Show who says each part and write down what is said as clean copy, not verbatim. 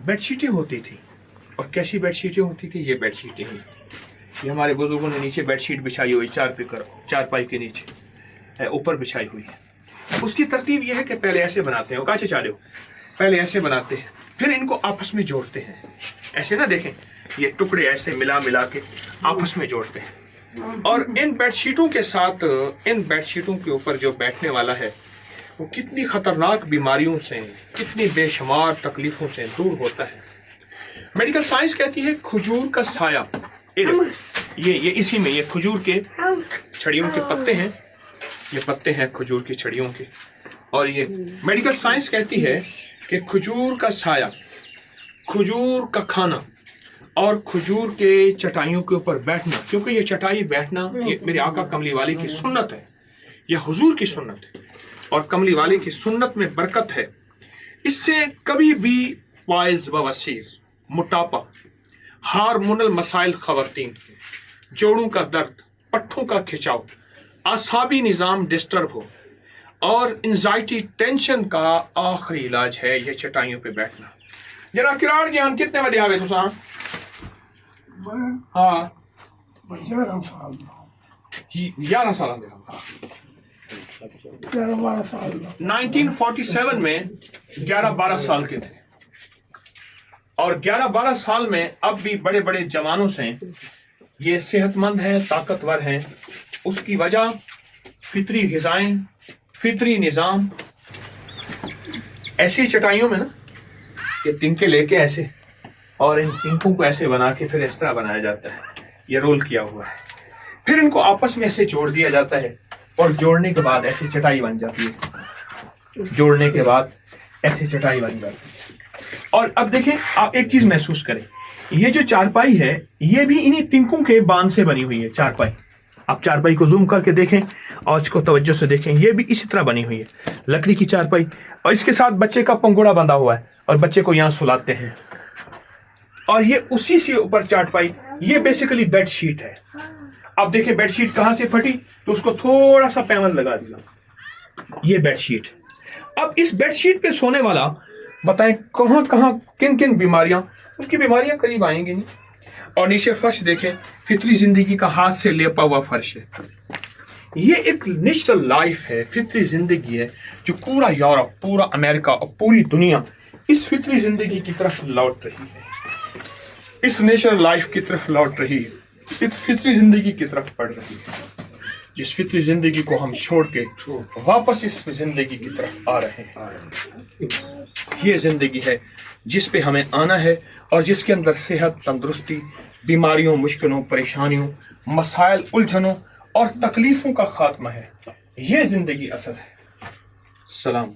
Speaker 1: Bed शीटें होती थी, और कैसी बेड शीटें होती थी? ये बेड शीटें ही, ये हमारे बुजुर्गों ने नीचे बेड शीट बिछाई हुई, चारपाई के नीचे ऊपर बिछाई हुई है। उसकी तरतीब ये है कि पहले ऐसे बनाते हैं, काचे चाले पहले ऐसे बनाते हैं, फिर इनको आपस में जोड़ते हैं, ऐसे ना देखें, ये टुकड़े ऐसे मिला के आपस में जोड़ते हैं। और इन बेडशीटों के साथ, इन बेडशीटों के ऊपर जो बैठने वाला है वो कितनी खतरनाक बीमारियों से, कितनी बेशुमार तकलीफों से दूर होता है। मेडिकल साइंस कहती है खजूर का साया, ये इसी में, ये खजूर के छड़ियों के पत्ते हैं, ये पत्ते हैं खजूर की छड़ियों के, और ये मेडिकल साइंस कहती है कि खजूर का साया, खजूर का खाना और खजूर के चटाइयों के ऊपर बैठना, क्योंकि ये चटाई बैठना ये मेरे आका कमली वाले की सुन्नत है, ये हुजूर की सुन्नत है, और कमली वाले की सुन्नत में बरकत है। इससे कभी भी वाइल्स बवासीर, मोटापा, हार्मोनल मसाइल खवातीन, जोड़ों का दर्द, पट्ठों का खिंचाव, आसाबी निज़ाम डिस्टर्ब हो और एंजाइटी टेंशन का आखिरी इलाज है ये चटाइयों पे बैठना। जरा किराड़ ज्ञान कितने बजे आवे तुसा? हाँ
Speaker 2: 11 साल
Speaker 1: 11 साल दे।
Speaker 2: 12 साल
Speaker 1: 1947 में 11-12 साल के थे, और 11-12 साल में अब भी बड़े बड़े जवानों से ये सेहतमंद हैं, ताकतवर हैं। उसकी वजह फितरी ग़िज़ाएं, फितरी निज़ाम। ऐसी चटाइयों में ना ये तिनके लेके ऐसे, और इन तिनकों को ऐसे बना के फिर इस तरह बनाया जाता है, ये रोल किया हुआ है, फिर इनको आपस में ऐसे जोड़ दिया जाता है, और जोड़ने के बाद ऐसी चटाई बन जाती है, जोड़ने के बाद ऐसी चटाई बन जाती है। और अब देखें, आप एक चीज महसूस करें, ये जो चारपाई है ये भी इन्हीं तिनकों के बांध से बनी हुई है। चारपाई, आप चारपाई को जूम करके देखें और इसको तवज्जो से देखें, ये भी इसी तरह बनी हुई है, लकड़ी की चारपाई, और इसके साथ बच्चे का पंगुड़ा बंधा हुआ है और बच्चे को यहाँ सुलाते हैं, और ये उसी से ऊपर चारपाई, ये बेसिकली बेड शीट है। अब देखें बेड शीट कहाँ से फटी, तो उसको थोड़ा सा पैमल लगा दिया, ये बेड शीट। अब इस बेड शीट पे सोने वाला बताएं कहाँ कहाँ किन किन बीमारियां, उसकी बीमारियां करीब आएंगी नहीं। और नीचे फर्श देखें, फितरी जिंदगी का हाथ से लेपा हुआ फर्श है। ये एक नेचुरल लाइफ है, फितरी जिंदगी है, जो पूरा यूरोप, पूरा अमेरिका और पूरी दुनिया इस फितरी जिंदगी की तरफ लौट रही है, इस नेचुरल लाइफ की तरफ लौट रही है, इस फितरी जिंदगी की तरफ बढ़ रही है, जिस फितरी जिंदगी को हम छोड़ के वापस इस जिंदगी की तरफ आ रहे हैं। ये जिंदगी है जिस पे हमें आना है, और जिसके अंदर सेहत, तंदुरुस्ती, बीमारियों, मुश्किलों, परेशानियों, मसाइल, उलझनों और तकलीफों का खात्मा है। ये जिंदगी असल है। सलाम।